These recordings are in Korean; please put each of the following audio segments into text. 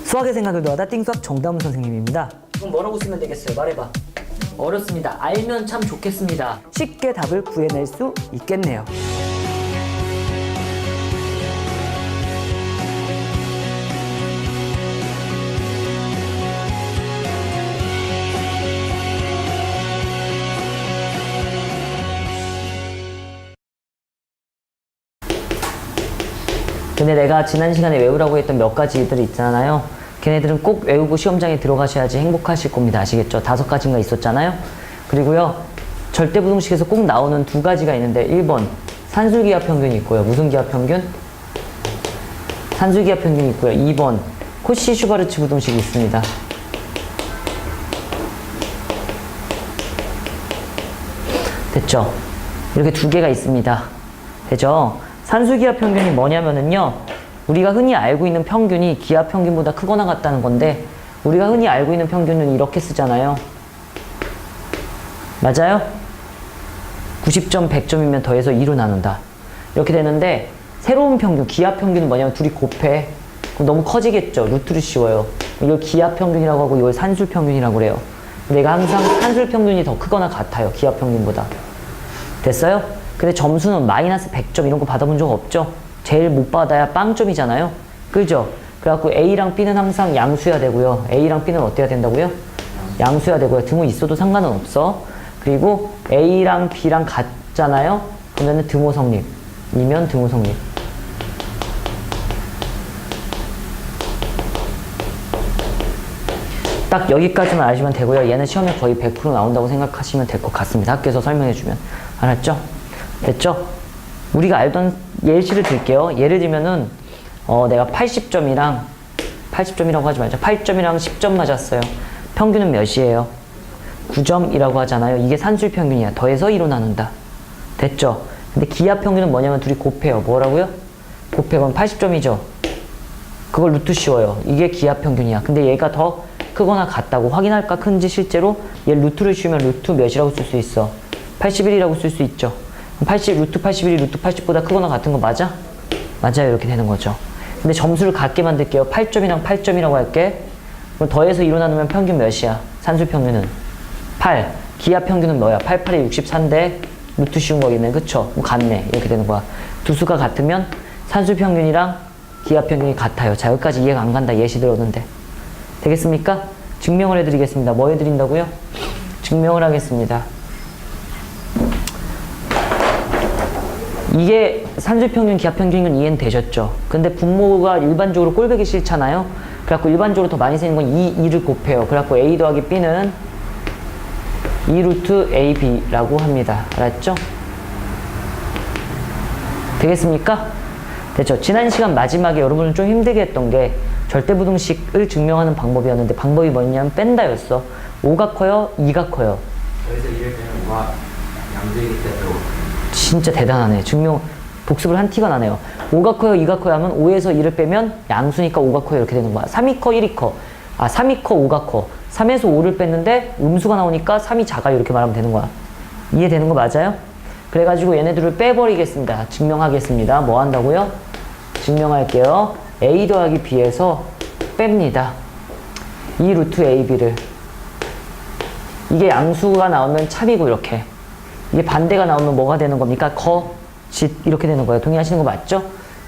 수학의 생각을 더하다 띵수학 정다운 선생님입니다. 그럼 뭐라고 쓰면 되겠어요? 말해봐. 어렵습니다. 알면 참 좋겠습니다. 쉽게 답을 구해낼 수 있겠네요. 근데 내가 지난 시간에 외우라고 했던 몇 가지들 있잖아요. 걔네들은 꼭 외우고 시험장에 들어가셔야지 행복하실 겁니다. 아시겠죠? 5가지인가 있었잖아요. 그리고요, 절대부등식에서 꼭 나오는 2가지가 있는데 1번 산술기하평균이 있고요. 무슨 기하평균? 산술기하평균이 있고요. 2번 코시-슈바르츠 부등식이 있습니다. 됐죠? 이렇게 2개가 있습니다. 되죠? 산술기하평균이 뭐냐면은요, 우리가 흔히 알고 있는 평균이 기하평균보다 크거나 같다는 건데, 우리가 흔히 알고 있는 평균은 이렇게 쓰잖아요. 맞아요? 90점, 100점이면 더해서 2로 나눈다. 이렇게 되는데, 새로운 평균, 기하평균은 뭐냐면 둘이 곱해. 그럼 너무 커지겠죠? 루트를 씌워요. 이걸 기하평균이라고 하고 이걸 산술평균이라고 그래요. 내가 항상 산술평균이 더 크거나 같아요. 기하평균보다. 됐어요? 근데 점수는 마이너스 100점 이런 거 받아본 적 없죠? 제일 못 받아야 빵점이잖아요? 그죠? 그래갖고 A랑 B는 항상 양수여야 되고요. A랑 B는 어때야 된다고요? 양수여야 되고요. 등호 있어도 상관은 없어. 그리고 A랑 B랑 같잖아요? 그러면은 등호 성립이면 등호 성립. 딱 여기까지만 아시면 되고요. 얘는 시험에 거의 100% 나온다고 생각하시면 될 것 같습니다. 학교에서 설명해주면. 알았죠? 됐죠? 우리가 알던 예시를 들게요. 예를 들면은 내가 80점이라고 하지 말자. 8점이랑 10점 맞았어요. 평균은 몇이에요? 9점이라고 하잖아요. 이게 산술평균이야. 더해서 2로 나눈다. 됐죠? 근데 기하평균은 뭐냐면 둘이 곱해요. 뭐라고요? 곱해면 80점이죠? 그걸 루트 씌워요. 이게 기하평균이야. 근데 얘가 더 크거나 같다고 확인할까? 큰지 실제로 얘 루트를 씌우면 루트 몇이라고 쓸 수 있어? 81이라고 쓸 수 있죠? 루트 81이 루트 80보다 크거나 같은 거 맞아? 맞아요. 이렇게 되는 거죠. 근데 점수를 같게 만들게요. 8점이랑 8점이라고 할게. 그럼 더해서 2로 나누면 평균 몇이야? 산술평균은 8. 기하평균은 뭐야? 8, 8이 64인데 루트 씌운 거겠네. 그쵸? 뭐 같네. 이렇게 되는 거야. 두 수가 같으면 산술평균이랑 기하평균이 같아요. 자, 여기까지 이해가 안 간다. 예시 들었는데. 되겠습니까? 증명을 해드리겠습니다. 뭐 해드린다고요? 증명을 하겠습니다. 이게 산술평균, 기하평균은 이해는 되셨죠? 근데 분모가 일반적으로 꼴보기 싫잖아요? 그래갖고 일반적으로 더 많이 쓰는 건 2를 곱해요. 그래갖고 A 더하기 B는 2 루트 AB라고 합니다. 알았죠? 되겠습니까? 됐죠? 지난 시간 마지막에 여러분을 좀 힘들게 했던 게 절대부등식을 증명하는 방법이었는데 방법이 뭐냐면 뺀다였어. 5가 커요? 2가 커요? 여기서 2를 빼면 5가 양수이기 때문에 진짜 대단하네. 증명 복습을 한 티가 나네요. 5가 커요, 2가 커요 하면 5에서 2를 빼면 양수니까 5가 커요 이렇게 되는 거야. 3이 커, 1이 커. 3이 커, 5가 커. 3에서 5를 뺐는데 음수가 나오니까 3이 작아요 이렇게 말하면 되는 거야. 이해되는 거 맞아요? 그래가지고 얘네들을 빼버리겠습니다. 증명하겠습니다. 뭐 한다고요? 증명할게요. A 더하기 B에서 뺍니다. 2 루트 AB를. 이게 양수가 나오면 참이고 이렇게. 이게 반대가 나오면 뭐가 되는 겁니까? 짓 이렇게 되는 거예요. 동의하시는 거 맞죠?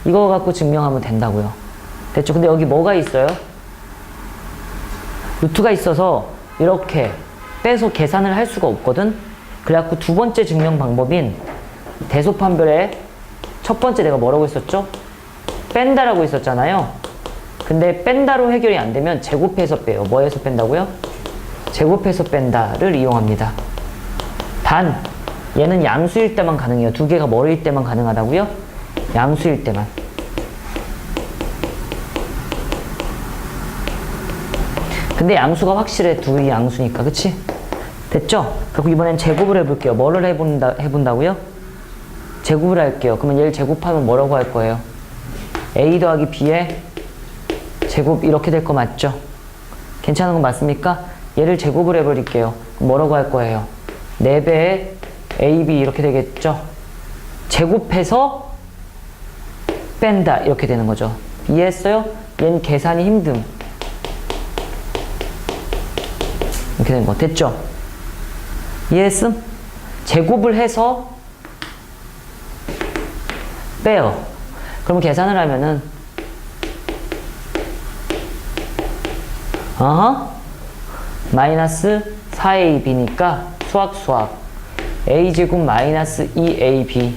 이거 갖고 증명하면 된다고요. 됐죠? 근데 여기 뭐가 있어요? 루트가 있어서 이렇게 빼서 계산을 할 수가 없거든? 그래갖고 두 번째 증명 방법인 대소판별의 첫 번째 내가 뭐라고 했었죠? 뺀다라고 했었잖아요. 근데 뺀다로 해결이 안 되면 제곱해서 빼요. 뭐해서 뺀다고요? 제곱해서 뺀다를 이용합니다. 단 얘는 양수일 때만 가능해요. 2개가 뭐일 때만 가능하다고요? 양수일 때만. 근데 양수가 확실해. 2이 양수니까. 그치? 됐죠? 그리고 이번엔 제곱을 해볼게요. 뭐를 해본다고요? 제곱을 할게요. 그러면 얘를 제곱하면 뭐라고 할 거예요? A 더하기 B의 제곱 이렇게 될 거 맞죠? 괜찮은 거 맞습니까? 얘를 제곱을 해버릴게요. 뭐라고 할 거예요? 4배의 AB 이렇게 되겠죠? 제곱해서 뺀다 이렇게 되는 거죠. 이해했어요? 얘는 계산이 힘듦. 이렇게 된 거 됐죠? 이해했음? 제곱을 해서 빼요. 그럼 계산을 하면은 마이너스 4ab니까 수학 a제곱 마이너스 2ab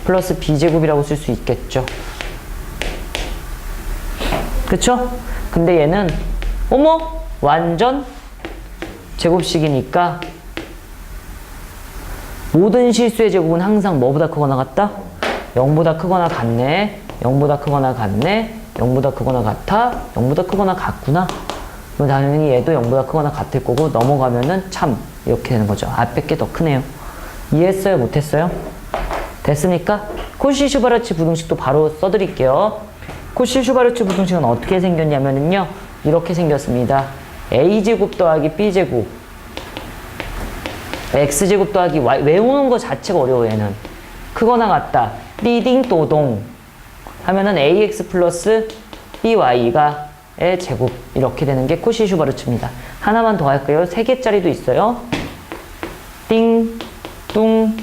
플러스 b제곱이라고 쓸 수 있겠죠. 그쵸? 근데 얘는 어머 완전 제곱식이니까 모든 실수의 제곱은 항상 뭐보다 크거나 같다? 0보다 크거나 같네. 0보다 크거나 같네. 0보다 크거나 같아. 0보다 크거나 같구나. 그럼 당연히 얘도 0보다 크거나 같을 거고 넘어가면은 참 이렇게 되는 거죠. 앞에 게 더 크네요. 이해했어요? 못했어요? 됐습니까? 코시-슈바르츠 부등식도 바로 써드릴게요. 코시-슈바르츠 부등식은 어떻게 생겼냐면요. 이렇게 생겼습니다. a제곱 더하기 b제곱 x제곱 더하기 y. 외우는 거 자체가 어려워 얘는. 크거나 같다. 띠딩또동 하면은 ax 플러스 by가 의 제곱 이렇게 되는 게 코시-슈바르츠입니다. 하나만 더 할까요? 3개짜리도 있어요. 띵, 뚱,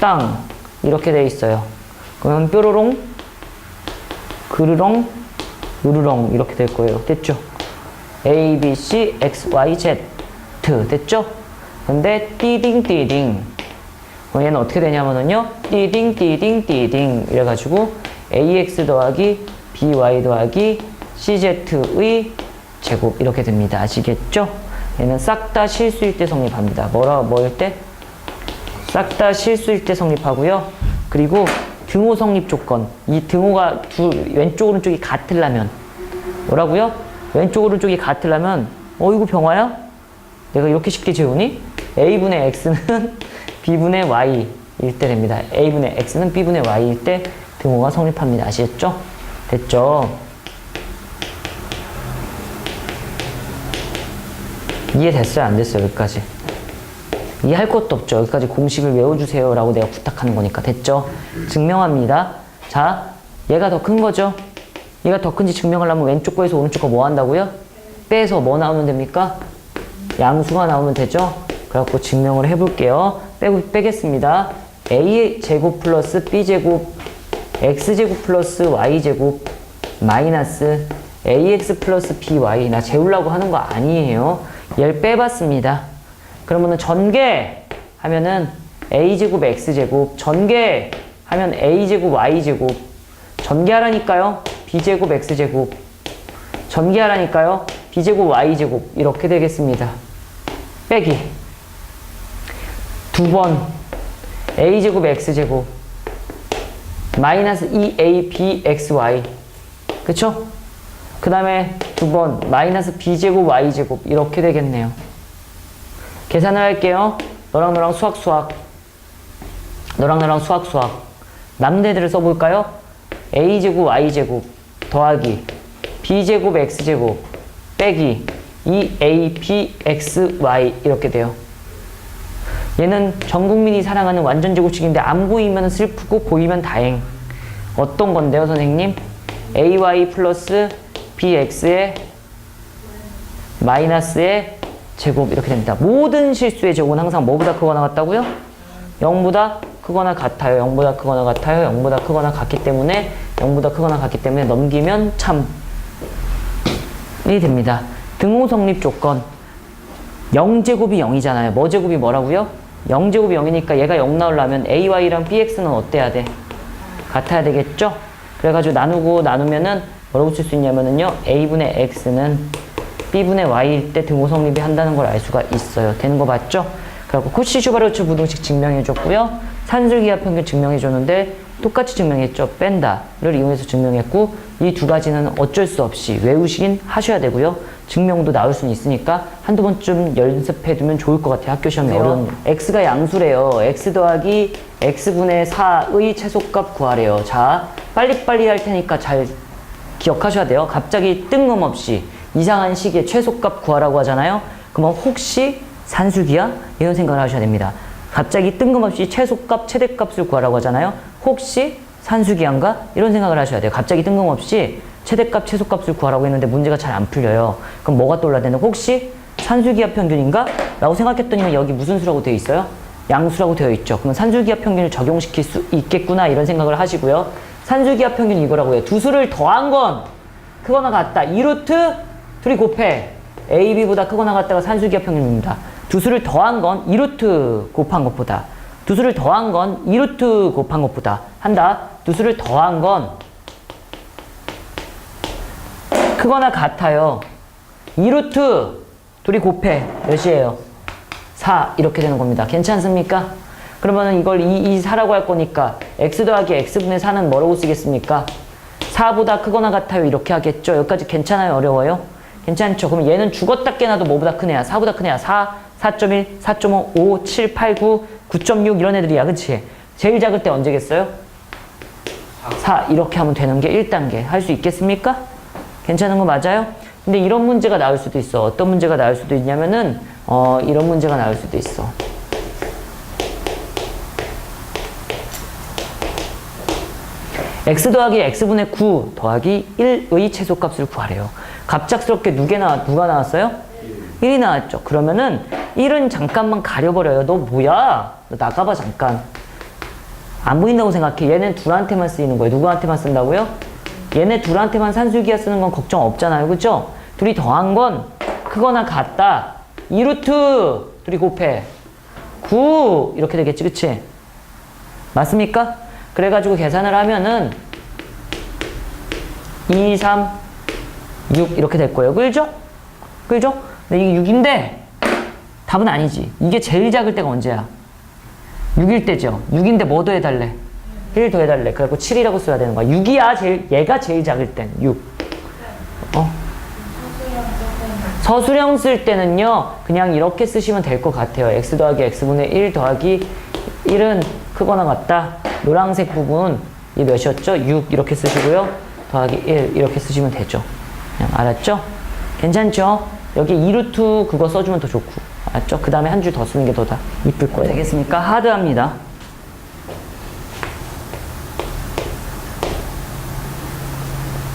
땅 이렇게 돼 있어요. 그러면 뾰로롱, 그르렁, 으르렁 이렇게 될 거예요. 됐죠? A, B, C, X, Y, Z 됐죠? 근데 띠딩 얘는 어떻게 되냐면요 띠딩 이래가지고 AX 더하기 BY 더하기 CZ의 제곱 이렇게 됩니다. 아시겠죠? 얘는 싹 다 실수일 때 성립합니다. 뭐일 때? 싹 다 실수일 때 성립하고요. 그리고 등호 성립 조건. 이 등호가 왼쪽 오른쪽이 같으려면 뭐라고요? 왼쪽 오른쪽이 같으려면 어이구 병화야? 내가 이렇게 쉽게 재우니? A분의 X는 B분의 Y일 때 됩니다. A분의 X는 B분의 Y일 때 등호가 성립합니다. 아시겠죠? 됐죠? 이해됐어요? 안 됐어요? 여기까지? 이해할 것도 없죠? 여기까지 공식을 외워주세요 라고 내가 부탁하는 거니까. 됐죠? 증명합니다. 자, 얘가 더 큰 거죠? 얘가 더 큰지 증명하려면 왼쪽 거에서 오른쪽 거 뭐 한다고요? 빼서 뭐 나오면 됩니까? 양수가 나오면 되죠? 그래갖고 증명을 해볼게요. 빼겠습니다. a제곱 플러스 b제곱 x제곱 플러스 y제곱 마이너스 ax 플러스 by. 나 재우려고 하는 거 아니에요. 얘를 빼봤습니다. 그러면은 전개 하면은 a제곱 x제곱, 전개 하면 a제곱 y제곱, 전개하라니까요. b제곱 x제곱, 전개하라니까요. b제곱 y제곱 이렇게 되겠습니다. 빼기 두 번 a제곱 x제곱 마이너스 2abxy 그쵸? 그 다음에 두 번 마이너스 b제곱 y제곱 이렇게 되겠네요. 계산을 할게요. 너랑 너랑 수학 너랑 나랑 수학 남대들을 써볼까요? a제곱 y제곱 더하기 b제곱 x제곱 빼기 2abxy 이렇게 돼요. 얘는 전 국민이 사랑하는 완전 제곱식인데 안 보이면 슬프고 보이면 다행. 어떤 건데요, 선생님? ay 플러스 bx의 마이너스의 제곱 이렇게 됩니다. 모든 실수의 제곱은 항상 뭐보다 크거나 같다고요? 0보다 크거나 같아요. 0보다 크거나 같아요. 0보다 크거나 같기 때문에 0보다 크거나 같기 때문에 넘기면 참이 됩니다. 등호 성립 조건 0제곱이 0이잖아요. 뭐 제곱이 뭐라고요? 0제곱이 0이니까 얘가 0 나오려면 ay랑 bx는 어때야 돼? 같아야 되겠죠? 그래가지고 나누면은 뭐라고 쓸 수 있냐면은요 a분의 x는 b분의 y일 때 등호 성립이 한다는 걸 알 수가 있어요. 되는 거 맞죠? 그래갖고 코시-슈바르츠 부등식 증명해줬고요. 산술기하 평균 증명해줬는데 똑같이 증명했죠. 뺀다를 이용해서 증명했고 이 두 가지는 어쩔 수 없이 외우시긴 하셔야 되고요. 증명도 나올 수는 있으니까 한두 번쯤 연습해두면 좋을 것 같아요. 학교 시험이 어려운 x가 양수래요. x 더하기 x분의 4의 최소값 구하래요. 자, 빨리빨리 할 테니까 잘 기억하셔야 돼요. 갑자기 뜬금없이 이상한 식의 최소값 구하라고 하잖아요. 그러면 혹시 산술기야? 이런 생각을 하셔야 됩니다. 갑자기 뜬금없이 최소값, 최대값을 구하라고 하잖아요. 혹시 산술기한가? 이런 생각을 하셔야 돼요. 갑자기 뜬금없이 최대값, 최소값을 구하라고 했는데 문제가 잘 안 풀려요. 그럼 뭐가 떠올라야 되는? 혹시 산술기압 평균인가? 라고 생각했더니 여기 무슨 수라고 되어 있어요? 양수라고 되어 있죠. 그러면 산술기압 평균을 적용시킬 수 있겠구나 이런 생각을 하시고요. 산술기압 평균이 이거라고 해요. 두 수를 더한 건 크거나 같다. 2루트 둘이 곱해. A, B보다 크거나 같다가 산술기압 평균입니다. 두 수를 더한 건 2루트 곱한 것보다 두 수를 더한 건 2루트 곱한 것보다 한다. 두 수를 더한 건 크거나 같아요. 2루트 둘이 곱해. 몇이에요? 4 이렇게 되는 겁니다. 괜찮습니까? 그러면 이걸 4라고 할 거니까 x 더하기 x분의 4는 뭐라고 쓰겠습니까? 4보다 크거나 같아요. 이렇게 하겠죠. 여기까지 괜찮아요? 어려워요? 괜찮죠? 그럼 얘는 죽었다 깨나도 뭐보다 큰 애야? 4보다 큰 애야. 4, 4.1, 4.5, 5, 7, 8, 9, 9.6 이런 애들이야. 그치? 제일 작을 때 언제겠어요? 4 이렇게 하면 되는 게 1단계. 할 수 있겠습니까? 괜찮은 거 맞아요? 근데 이런 문제가 나올 수도 있어. 어떤 문제가 나올 수도 있냐면은 이런 문제가 나올 수도 있어. x 더하기 x분의 9 더하기 1의 최소값을 구하래요. 갑작스럽게 누가 나왔어요? 1이 나왔죠. 그러면은 1은 잠깐만 가려버려요. 너 뭐야? 너 나가봐 잠깐. 안 보인다고 생각해. 얘는 둘한테만 쓰이는 거예요. 누구한테만 쓴다고요? 얘네 둘한테만 산술기압 쓰는 건 걱정 없잖아요. 그죠? 둘이 더한 건 크거나 같다. 2루트 둘이 곱해. 9 이렇게 되겠지. 그치? 맞습니까? 그래가지고 계산을 하면은 2, 3, 6 이렇게 될 거예요. 그죠? 그죠? 근데 이게 6인데 답은 아니지. 이게 제일 작을 때가 언제야? 6일 때죠. 6인데 뭐 더해달래? 1 더해달래. 그래갖고 7이라고 써야 되는 거야. 6이야. 얘가 제일 작을 땐 6. 서술형 쓸 때는요. 그냥 이렇게 쓰시면 될 것 같아요. x 더하기 x분의 1 더하기 1은 크거나 같다. 노란색 부분 이 몇이었죠? 6 이렇게 쓰시고요. 더하기 1 이렇게 쓰시면 되죠. 그냥 알았죠? 괜찮죠? 여기 2루트 그거 써주면 더 좋고 알았죠? 그 다음에 한 줄 더 쓰는 게 더 이쁠 거예요. 되겠습니까? 하드합니다.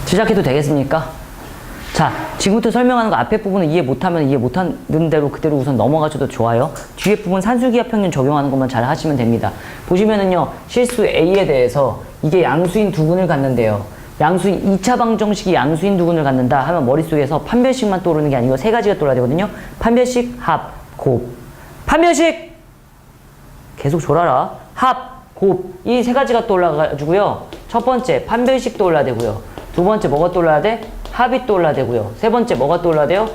시작해도 되겠습니까? 자, 지금부터 설명하는 거 앞에 부분은 이해 못하면 이해 못하는 대로 그대로 우선 넘어가셔도 좋아요. 뒤에 부분 산술기압 평균 적용하는 것만 잘 하시면 됩니다. 보시면은요, 실수 A에 대해서 이게 양수인 두근을 갖는데요. 양수인 2차 방정식이 양수인 두근을 갖는다 하면 머릿속에서 판별식만 떠오르는 게 아니고 세 가지가 떠올라야 되거든요. 판별식, 합, 곱. 판별식! 계속 졸아라. 합, 곱. 이 세 가지가 떠올라가지고요. 첫 번째, 판별식 떠올라야 되고요. 두 번째, 뭐가 떠올라야 돼? 합이 떠올라야 되고요. 세 번째, 뭐가 떠올라야 돼요?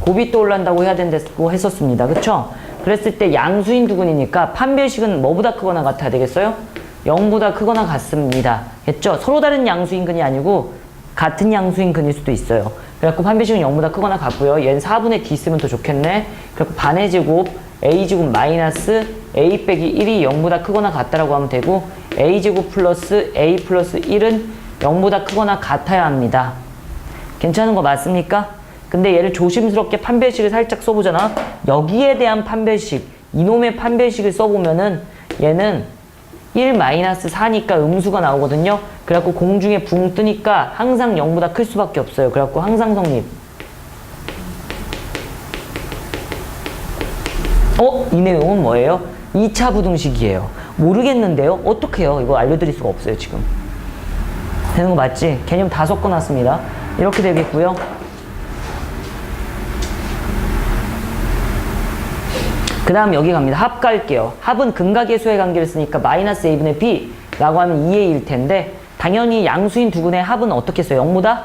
곱이 떠올란다고 해야 된다고 했었습니다. 그쵸? 그랬을 때 양수인 두근이니까 판별식은 뭐보다 크거나 같아야 되겠어요? 0보다 크거나 같습니다. 했죠? 서로 다른 양수인 근이 아니고 같은 양수인 근일 수도 있어요. 그래갖고 판별식은 0보다 크거나 같고요. 얘는 4분의 d 쓰면 더 좋겠네. 그래갖고 반의 제곱 a제곱 마이너스 a 빼기 1이 0보다 크거나 같다라고 하면 되고 a제곱 플러스 a 플러스 1은 0보다 크거나 같아야 합니다. 괜찮은 거 맞습니까? 근데 얘를 조심스럽게 판별식을 살짝 써보잖아. 여기에 대한 판별식, 이놈의 판별식을 써보면은 얘는 1-4니까 음수가 나오거든요. 그래갖고 공중에 붕 뜨니까 항상 0보다 클 수밖에 없어요. 그래갖고 항상 성립. 이 내용은 뭐예요? 2차 부등식이에요. 모르겠는데요? 어떡해요? 이거 알려드릴 수가 없어요, 지금. 되는 거 맞지? 개념 다 섞어놨습니다. 이렇게 되겠고요. 그 다음 여기 갑니다. 합 갈게요. 합은 근각계수의 관계를 쓰니까 마이너스 a분의 b 라고 하면 2의 1일 텐데 당연히 양수인 두근의 합은 어떻게 써요? 0보다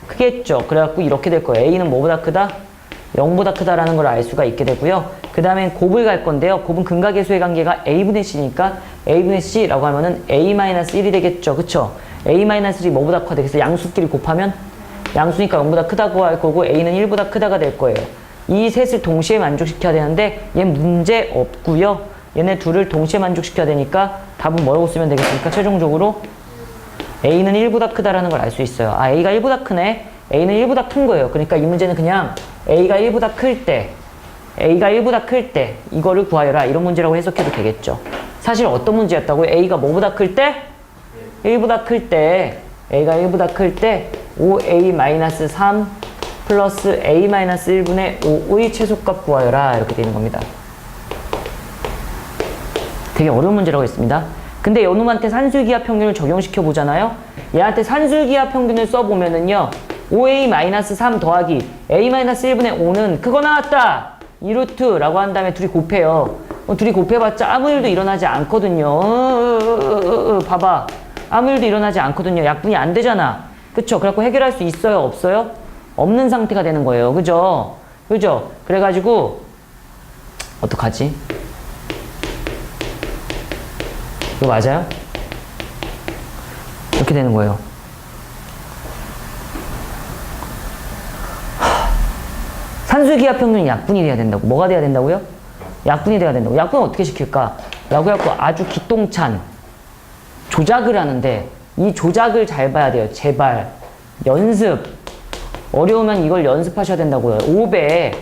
크겠죠. 그래갖고 이렇게 될 거예요. a는 뭐보다 크다? 0보다 크다라는 걸 알 수가 있게 되고요. 그 다음엔 곱을 갈 건데요. 곱은 근각계수의 관계가 a분의 c니까 a분의 c라고 하면은 a-1이 되겠죠. 그쵸? a-1이 뭐보다 커야 되겠어요? 양수끼리 곱하면 양수니까 0보다 크다고 할 거고 a는 1보다 크다가 될 거예요. 이 셋을 동시에 만족시켜야 되는데 얘 문제 없고요. 얘네 둘을 동시에 만족시켜야 되니까 답은 뭐라고 쓰면 되겠습니까? 최종적으로 a는 1보다 크다라는 걸 알 수 있어요. 아, a가 1보다 크네. a는 1보다 큰 거예요. 그러니까 이 문제는 그냥 a가 1보다 클 때 이거를 구하여라 이런 문제라고 해석해도 되겠죠. 사실 어떤 문제였다고요? a가 뭐보다 클 때? 1보다 클 때 a가 1보다 클 때 5a-3 플러스 a-1분의 5의 최소값 구하여라. 이렇게 되는 겁니다. 되게 어려운 문제라고 했습니다. 근데 요놈한테 산술기하 평균을 적용시켜 보잖아요. 얘한테 산술기하 평균을 써보면은요. 5a-3 더하기 a-1분의 5는 그거 나왔다! 2루트라고 한 다음에 둘이 곱해요. 둘이 곱해봤자 아무 일도 일어나지 않거든요. 봐봐. 아무 일도 일어나지 않거든요. 약분이 안 되잖아. 그쵸? 그래갖고 해결할 수 있어요? 없어요? 없는 상태가 되는 거예요. 그죠? 그죠? 그래가지고 어떡하지? 이거 맞아요? 이렇게 되는 거예요. 산술기하 평균이 약분이 돼야 된다고. 뭐가 돼야 된다고요? 약분이 돼야 된다고. 약분은 어떻게 시킬까? 라고 해갖고 아주 기똥찬 조작을 하는데 이 조작을 잘 봐야 돼요. 제발. 연습. 어려우면 이걸 연습하셔야 된다고요. 5배에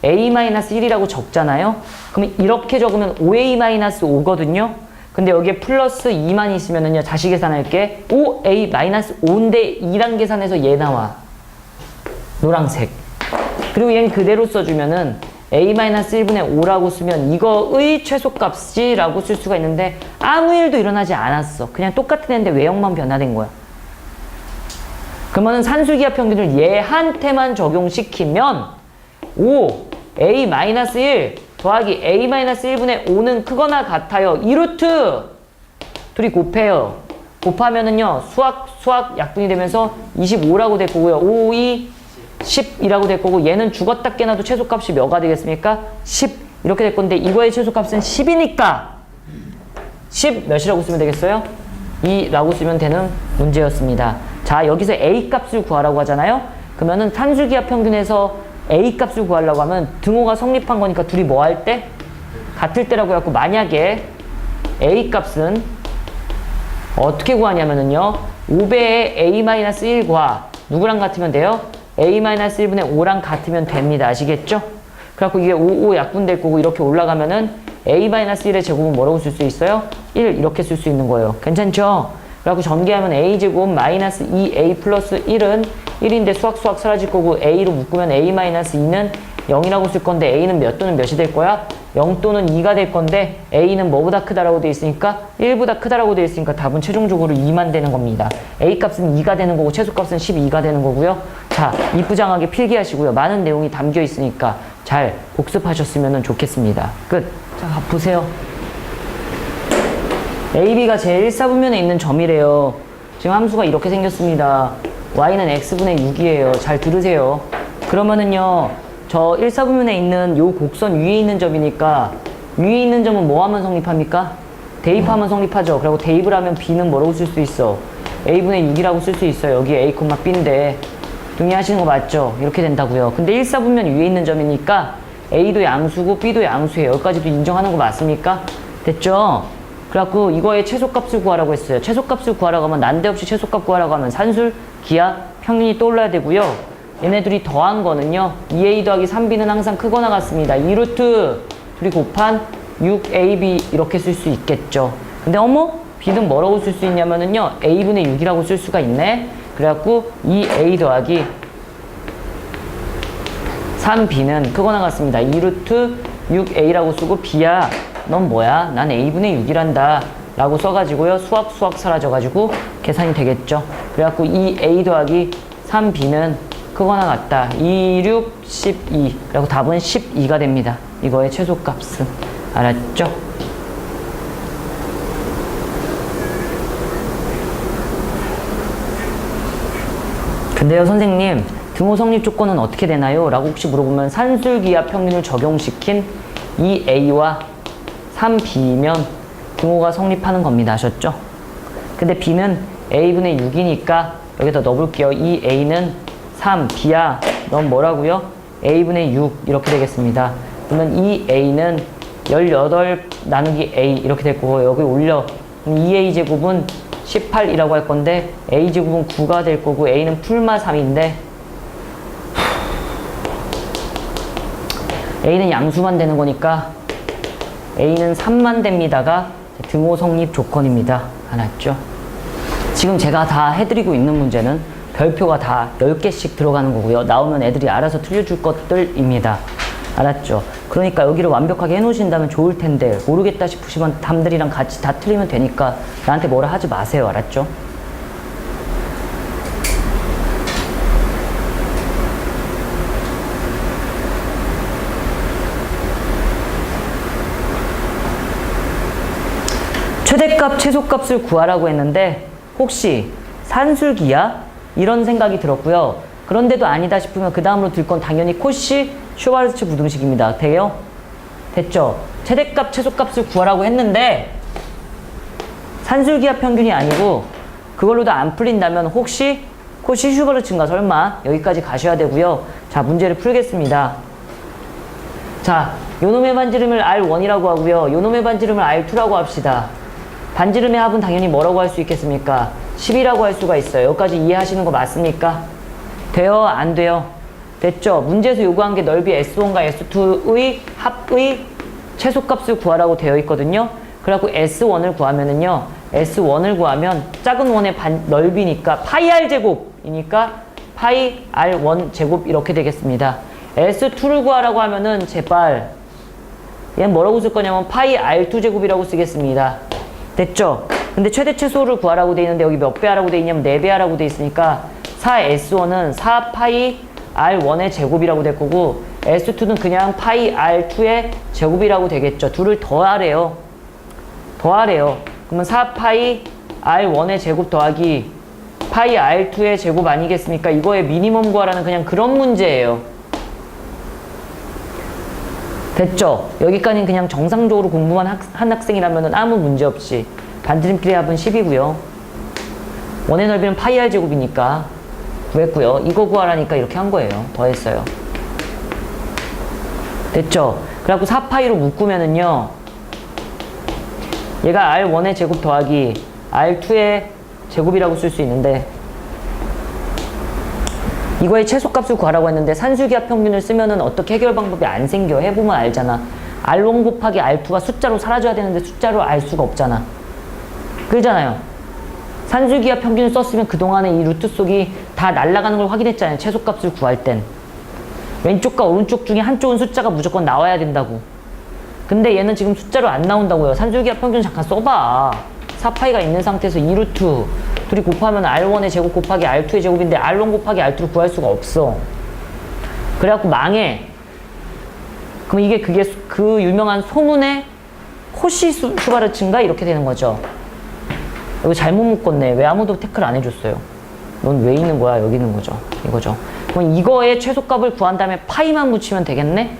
a-1이라고 적잖아요. 그러면 이렇게 적으면 5a-5거든요. 근데 여기에 플러스 2만 있으면은요. 다시 계산할게. 5a-5인데 2란 계산해서 얘 나와. 노란색. 그리고 얘는 그대로 써주면은 a-1분의 5라고 쓰면 이거의 최소값이라고 쓸 수가 있는데 아무 일도 일어나지 않았어. 그냥 똑같은 애인데 외형만 변화된 거야. 그러면은 산술기하 평균을 얘한테만 적용시키면 5a-1 더하기 a-1분의 5는 크거나 같아요. 2루트 둘이 곱해요. 곱하면은요 수학 약분이 되면서 25라고 될 거고요. 5, 2, 10이라고 될 거고 얘는 죽었다 깨나도 최소값이 몇가 되겠습니까? 10 이렇게 될 건데 이거의 최소값은 10이니까 10 몇이라고 쓰면 되겠어요? 2라고 쓰면 되는 문제였습니다. 자, 여기서 A 값을 구하라고 하잖아요. 그러면은 산술기하 평균에서 A 값을 구하려고 하면 등호가 성립한 거니까 둘이 뭐 할 때? 같을 때라고 해갖고 만약에 A 값은 어떻게 구하냐면은요 5배의 A-1과 누구랑 같으면 돼요? a-1분의 5랑 같으면 됩니다. 아시겠죠? 그래갖고 이게 5 약분될 거고 이렇게 올라가면은 a-1의 제곱은 뭐라고 쓸 수 있어요? 1 이렇게 쓸 수 있는 거예요. 괜찮죠? 그래갖고 전개하면 a제곱 마이너스 2a 플러스 1은 1인데 수학 사라질 거고 a로 묶으면 a-2는 0이라고 쓸 건데 a는 몇 또는 몇이 될 거야? 0 또는 2가 될 건데 a는 뭐보다 크다라고 돼 있으니까 1보다 크다라고 돼 있으니까 답은 최종적으로 2만 되는 겁니다. a 값은 2가 되는 거고 최소값은 12가 되는 거고요. 자, 이쁘장하게 필기하시고요. 많은 내용이 담겨 있으니까 잘 복습하셨으면 좋겠습니다. 끝. 자, 보세요. AB가 제 1사분면에 있는 점이래요. 지금 함수가 이렇게 생겼습니다. y는 x분의 6이에요. 잘 들으세요. 그러면은요, 저 1사분면에 있는 요 곡선 위에 있는 점이니까 위에 있는 점은 뭐 하면 성립합니까? 대입하면 성립하죠. 그리고 대입을 하면 b는 뭐라고 쓸 수 있어? a분의 6이라고 쓸 수 있어요. 여기 a, b인데 동의하시는 거 맞죠? 이렇게 된다고요. 근데 1사분면 위에 있는 점이니까 a도 양수고 b도 양수예요. 여기까지도 인정하는 거 맞습니까? 됐죠? 그래갖고 이거의 최소값을 구하라고 했어요. 최소값을 구하라고 하면 난데없이 최소값 구하라고 하면 산술, 기하, 평균이 떠올라야 되고요. 얘네들이 더한 거는요. 2a 더하기 3b는 항상 크거나 같습니다. 2루트 둘이 곱한 6ab 이렇게 쓸 수 있겠죠. 근데 어머? b는 뭐라고 쓸 수 있냐면은요. a분의 6이라고 쓸 수가 있네. 그래갖고 2a 더하기 3b는 크거나 같습니다. 2루트 6a라고 쓰고 b야 넌 뭐야? 난 a분의 6이란다 라고 써가지고요. 수학 사라져가지고 계산이 되겠죠. 그래갖고 2a 더하기 3b는 크거나 같다. 2, 6, 12. 그리고 답은 12가 됩니다. 이거의 최소값은. 알았죠? 근데요, 선생님, 등호 성립 조건은 어떻게 되나요? 라고 혹시 물어보면 산술기하 평균을 적용시킨 2a와 3b면 등호가 성립하는 겁니다. 아셨죠? 근데 b는 a분의 6이니까 여기다 넣어볼게요. 2a는 3, b야 넌 뭐라고요? a분의 6 이렇게 되겠습니다. 그러면 2a는 18 나누기 a 이렇게 될 거고 여기 올려 2a 제곱은 18이라고 할 건데 a 제곱은 9가 될 거고 a는 풀마 3인데 a는 양수만 되는 거니까 a는 3만 됩니다가 등호 성립 조건입니다. 알았죠? 지금 제가 다 해드리고 있는 문제는 별표가 다 10개씩 들어가는 거고요. 나오면 애들이 알아서 틀려줄 것들입니다. 알았죠? 그러니까 여기를 완벽하게 해놓으신다면 좋을 텐데 모르겠다 싶으시면 남들이랑 같이 다 틀리면 되니까 나한테 뭐라 하지 마세요. 알았죠? 최대값, 최소값을 구하라고 했는데 혹시 산술기야? 이런 생각이 들었고요. 그런데도 아니다 싶으면 그 다음으로 들 건 당연히 코시 슈바르츠 부등식입니다. 돼요? 됐죠? 최대값, 최소값을 구하라고 했는데 산술기하 평균이 아니고 그걸로도 안 풀린다면 혹시 코시 슈바르츠인가 설마 여기까지 가셔야 되고요. 자, 문제를 풀겠습니다. 자, 요놈의 반지름을 R1이라고 하고요. 요놈의 반지름을 R2라고 합시다. 반지름의 합은 당연히 뭐라고 할 수 있겠습니까? 10이라고 할 수가 있어요. 여기까지 이해하시는 거 맞습니까? 돼요? 안 돼요? 됐죠? 문제에서 요구한 게 넓이 S1과 S2의 합의 최소값을 구하라고 되어 있거든요. 그래갖고 S1을 구하면은요. S1을 구하면 작은 원의 넓이니까 파이 R 제곱이니까 파이 R1 제곱 이렇게 되겠습니다. S2를 구하라고 하면은 제발 얘는 뭐라고 쓸 거냐면 파이 R2 제곱이라고 쓰겠습니다. 됐죠? 근데 최대 최소를 구하라고 돼 있는데 여기 몇 배 하라고 돼 있냐면 4배 하라고 돼 있으니까 4S1은 4파이 R1의 제곱이라고 될 거고 S2는 그냥 파이 R2의 제곱이라고 되겠죠. 둘을 더하래요. 더하래요. 그러면 4파이 R1의 제곱 더하기 파이 R2의 제곱 아니겠습니까? 이거의 미니멈 구하라는 그냥 그런 문제예요. 됐죠? 여기까지는 그냥 정상적으로 공부만 한 학생이라면 아무 문제 없이 반지름끼리 합은 10이고요. 원의 넓이는 파이 R 제곱이니까 구했고요. 이거 구하라니까 이렇게 한 거예요. 더했어요. 됐죠? 그래갖고 4파이로 묶으면은요. 얘가 R1의 제곱 더하기 R2의 제곱이라고 쓸 수 있는데 이거의 최소값을 구하라고 했는데 산술기하 평균을 쓰면은 어떻게 해결 방법이 안 생겨. 해보면 알잖아. R1 곱하기 R2가 숫자로 사라져야 되는데 숫자로 알 수가 없잖아. 그러잖아요. 산술기하 평균을 썼으면 그동안에 이 루트 속이 다 날아가는 걸 확인했잖아요. 최소값을 구할 땐. 왼쪽과 오른쪽 중에 한쪽은 숫자가 무조건 나와야 된다고. 근데 얘는 지금 숫자로 안 나온다고요. 산술기하 평균 잠깐 써봐. 4파이가 있는 상태에서 2루트 둘이 곱하면 R1의 제곱 곱하기 R2의 제곱인데 R1 곱하기 R2를 구할 수가 없어. 그래갖고 망해. 그럼 이게 그게 그 유명한 소문의 코시 슈바르츠인가 이렇게 되는 거죠. 이거 잘못 묶었네. 왜 아무도 태클 안 해줬어요? 넌 왜 있는 거야? 여기 있는 거죠. 이거죠. 그럼 이거의 최소값을 구한 다음에 파이만 붙이면 되겠네?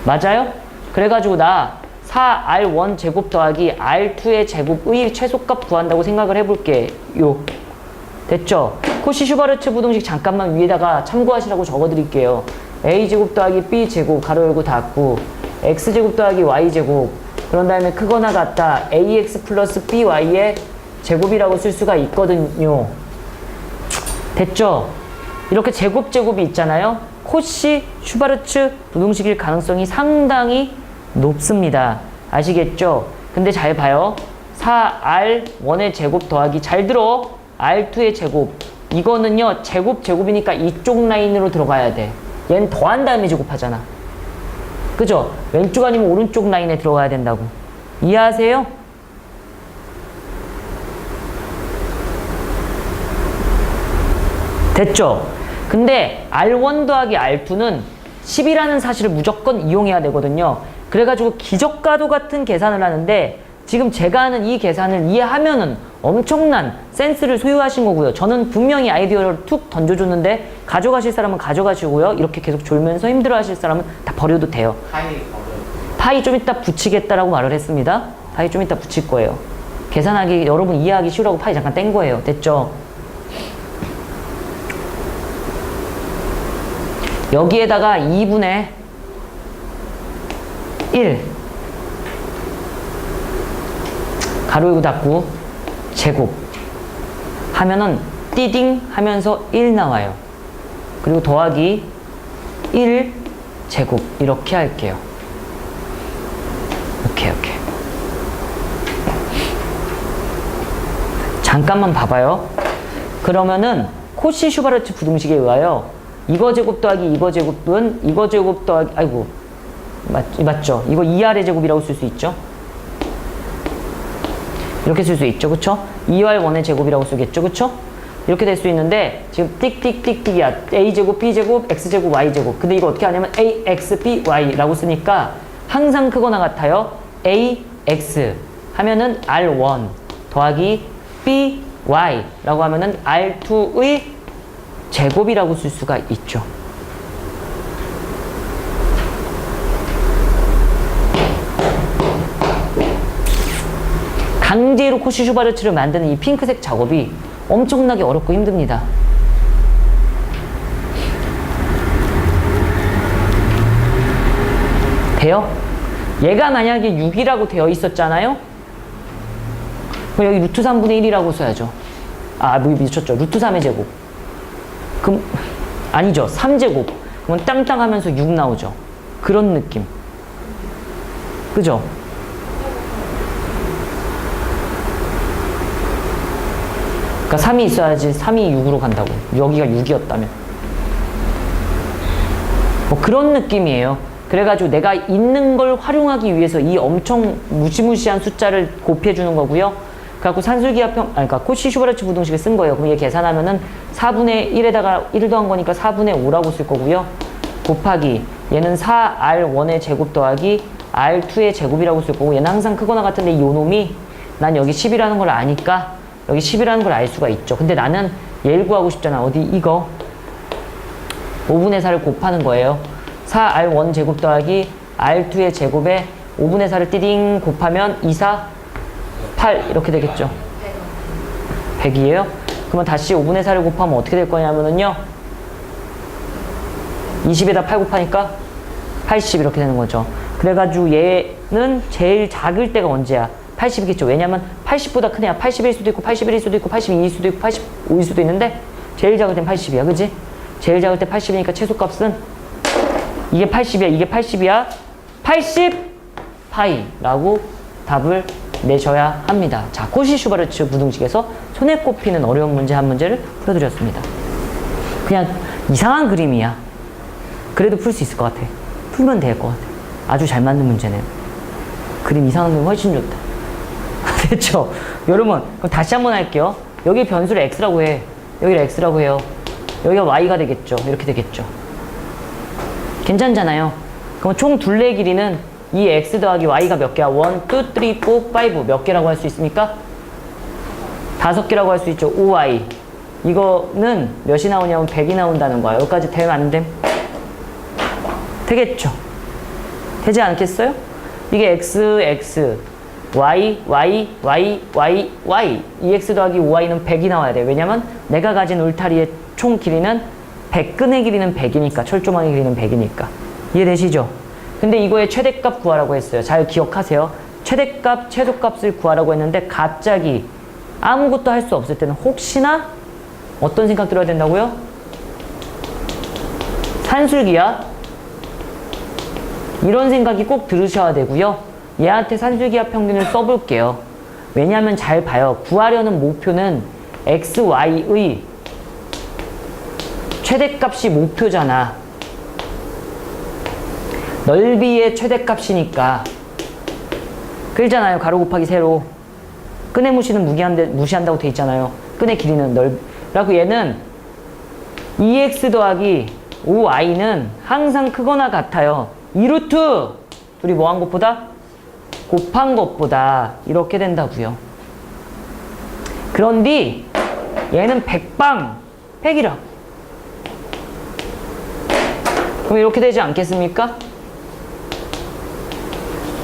맞아요? 그래가지고 나 4R1 제곱 더하기 R2의 제곱의 최소값 구한다고 생각을 해볼게요. 됐죠? 코시 슈바르츠 부등식 잠깐만 위에다가 참고하시라고 적어드릴게요. A제곱 더하기 B제곱 가로 열고 닫고 X제곱 더하기 Y제곱 그런 다음에 크거나 같다 AX 플러스 BY의 제곱이라고 쓸 수가 있거든요. 됐죠? 이렇게 제곱이 있잖아요. 코시 슈바르츠 부등식일 가능성이 상당히 높습니다. 아시겠죠? 근데 잘 봐요. 4R1의 제곱 더하기 잘 들어. R2의 제곱. 이거는요. 제곱이니까 이쪽 라인으로 들어가야 돼. 얘는 더한 다음에 제곱하잖아. 그죠? 왼쪽 아니면 오른쪽 라인에 들어가야 된다고. 이해하세요? 됐죠? 근데 R1 더하기 R2는 10이라는 사실을 무조건 이용해야 되거든요. 그래가지고 기적과도 같은 계산을 하는데 지금 제가 하는 이 계산을 이해하면은 엄청난 센스를 소유하신 거고요. 저는 분명히 아이디어를 툭 던져줬는데 가져가실 사람은 가져가시고요. 이렇게 계속 졸면서 힘들어 하실 사람은 다 버려도 돼요. 파이 좀 이따 붙이겠다라고 말을 했습니다. 파이 좀 이따 붙일 거예요. 계산하기, 여러분 이해하기 쉬우라고 파이 잠깐 뗀 거예요. 됐죠? 여기에다가 2분의 1 가로 열고 닫고 제곱 하면은 띠딩 하면서 1 나와요. 그리고 더하기 1 제곱 이렇게 할게요. 이렇게 잠깐만 봐봐요. 그러면은 코시 슈바르츠 부등식에 의하여 이거 제곱 더하기 이거 제곱은 이거 제곱 더하기 아이고 맞죠? 이거 2R의 제곱이라고 쓸 수 있죠? 이렇게 쓸 수 있죠, 그쵸? 2R1의 제곱이라고 쓰겠죠, 그쵸? 이렇게 될 수 있는데 지금 띡띡띡띡이야. A제곱, B제곱, X제곱, Y제곱. 근데 이거 어떻게 하냐면 AX, BY라고 쓰니까 항상 크거나 같아요. AX 하면은 R1 더하기 BY라고 하면은 R2의 제곱이라고 쓸 수가 있죠. 강제로 코시 슈바르츠를 만드는 이 핑크색 작업이 엄청나게 어렵고 힘듭니다. 돼요? 얘가 만약에 6이라고 되어 있었잖아요? 그럼 여기 루트 3분의 1이라고 써야죠. 뭐 미쳤죠. 루트 3의 제곱. 그럼 아니죠. 3제곱. 그러면 땅땅 하면서 6 나오죠. 그런 느낌. 그죠? 그러니까 3이 있어야지 3이 6으로 간다고. 여기가 6이었다면. 뭐 그런 느낌이에요. 그래가지고 내가 있는 걸 활용하기 위해서 이 엄청 무시무시한 숫자를 곱해주는 거고요. 그래갖고 산술기하평, 그러니까 코시 슈바르츠 부등식을 쓴 거예요. 그럼 얘 계산하면은 4분의 1에다가 1을 더한 거니까 4분의 5라고 쓸 거고요. 곱하기 얘는 4R1의 제곱 더하기 R2의 제곱이라고 쓸 거고 얘는 항상 크거나 같은데 이 요놈이 난 여기 10이라는 걸 아니까 여기 10이라는 걸 알 수가 있죠. 근데 나는 얘를 구하고 싶잖아. 어디 이거 5분의 4를 곱하는 거예요. 4R1 제곱 더하기 R2의 제곱에 5분의 4를 띠딩 곱하면 2, 4, 8 이렇게 되겠죠. 100이에요. 그러면 다시 5분의 4를 곱하면 어떻게 될 거냐면은요. 20에다 8 곱하니까 80 이렇게 되는 거죠. 그래가지고 얘는 제일 작을 때가 언제야? 80이겠죠. 왜냐면 80보다 큰 애야. 81일 수도 있고 81일 수도 있고 82일 수도 있고 85일 수도 있는데 제일 작을 땐 80이야. 그지? 제일 작을 때 80이니까 최소값은 이게 80이야. 이게 80이야. 80 파이라고 답을 내셔야 합니다. 자, 코시 슈바르츠 부등식에서 손에 꼽히는 어려운 문제 한 문제를 풀어드렸습니다. 그냥 이상한 그림이야. 그래도 풀 수 있을 것 같아. 풀면 될 것 같아. 아주 잘 맞는 문제네요. 그림 이상한 그림 훨씬 좋다. 됐죠? 여러분, 그럼 다시 한번 할게요. 여기 변수를 x라고 해. 여기를 x라고 해요. 여기가 y가 되겠죠. 이렇게 되겠죠. 괜찮잖아요. 그럼 총 둘레 길이는 이 x 더하기 y가 몇 개야? 1, 2, 3, 4, 5 몇 개라고 할 수 있습니까? 5개라고 할 수 있죠. 5y. 이거는 몇이 나오냐면 100이 나온다는 거야. 여기까지 되면 안 됨? 되겠죠? 되지 않겠어요? 이게 x, x, y, y, y, y, y. 이 x 더하기 5y는 100이 나와야 돼. 왜냐면 내가 가진 울타리의 총 길이는 100근의 길이는 100이니까, 철조망의 길이는 100이니까. 이해되시죠? 근데 이거의 최대값 구하라고 했어요. 잘 기억하세요. 최대값, 최소값을 구하라고 했는데 갑자기 아무것도 할 수 없을 때는 혹시나 어떤 생각 들어야 된다고요? 산술기야? 이런 생각이 꼭 들으셔야 되고요. 얘한테 산술기하 평균을 써볼게요. 왜냐하면 잘 봐요. 구하려는 목표는 x, y의 최대값이 목표잖아. 넓이의 최대값이니까. 그러잖아요. 가로 곱하기 세로. 끈의 무시는 무시한다고 돼 있잖아요. 끈의 길이는 라고 얘는 2x 더하기 5y는 항상 크거나 같아요. 2루트 둘이 뭐 한 것보다? 곱한 것보다 이렇게 된다고요. 그런데 얘는 100방 100이라. 그럼 이렇게 되지 않겠습니까?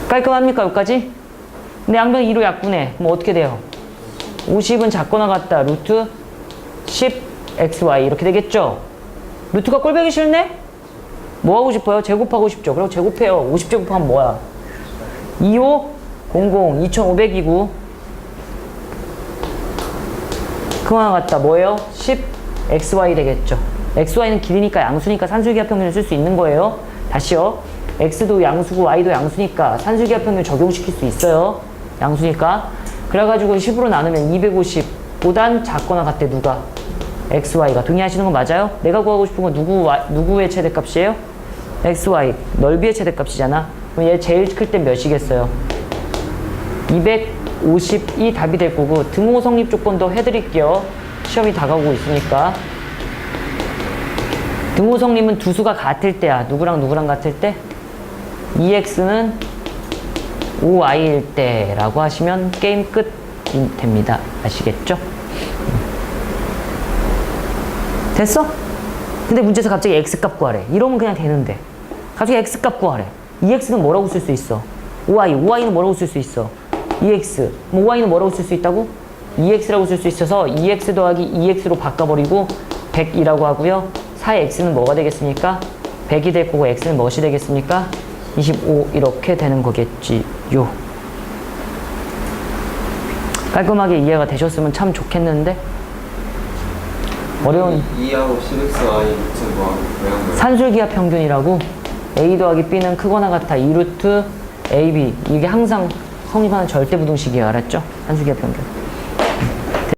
깔끔합니까? 여기까지? 근데 양변 2로 약분해. 그럼 어떻게 돼요? 50은 작거나 같다. 루트 10 xy 이렇게 되겠죠? 루트가 꼴보기 싫네? 뭐 하고 싶어요? 제곱하고 싶죠. 그럼 제곱해요. 50 제곱하면 뭐야? 2500 2500이고 그거랑 같다. 뭐예요? 10 xy 되겠죠. xy는 길이니까 양수니까 산술기하 평균을 쓸 수 있는 거예요. 다시요. x도 양수고 y도 양수니까 산술기하 평균을 적용시킬 수 있어요. 양수니까. 그래가지고 10으로 나누면 250보단 작거나 같대. 누가? xy가 동의하시는 거 맞아요? 내가 구하고 싶은 건 누구의 최대값이에요? xy 넓이의 최대값이잖아. 그럼 얘 제일 클 때 몇이겠어요? 250이 답이 될 거고 등호 성립 조건도 해드릴게요. 시험이 다가오고 있으니까. 등호 성립은 두 수가 같을 때야. 누구랑 누구랑 같을 때? 2x는 5y일 때라고 하시면 게임 끝이 됩니다. 아시겠죠? 됐어? 근데 문제에서 갑자기 x값 구하래. 이러면 그냥 되는데. 갑자기 x값 구하래. 2x는 뭐라고 쓸 수 있어? 5y는 뭐라고 쓸 수 있어? 2x. 5y는 뭐라고 쓸 수 있다고? 2x라고 쓸 수 있어서 2x 더하기 2x로 바꿔버리고 100이라고 하고요. 4의 x는 뭐가 되겠습니까? 100이 될 거고 x는 무엇이 되겠습니까? 25 이렇게 되는 거겠지요. 깔끔하게 이해가 되셨으면 참 좋겠는데 어려운 2하고 10xy 붙인 거하고 모양을 산술기하 평균이라고 a 더하기 b는 크거나 같아 2루트 ab 이게 항상 성립하는 절대부등식이에요. 알았죠? 산술기하 평균.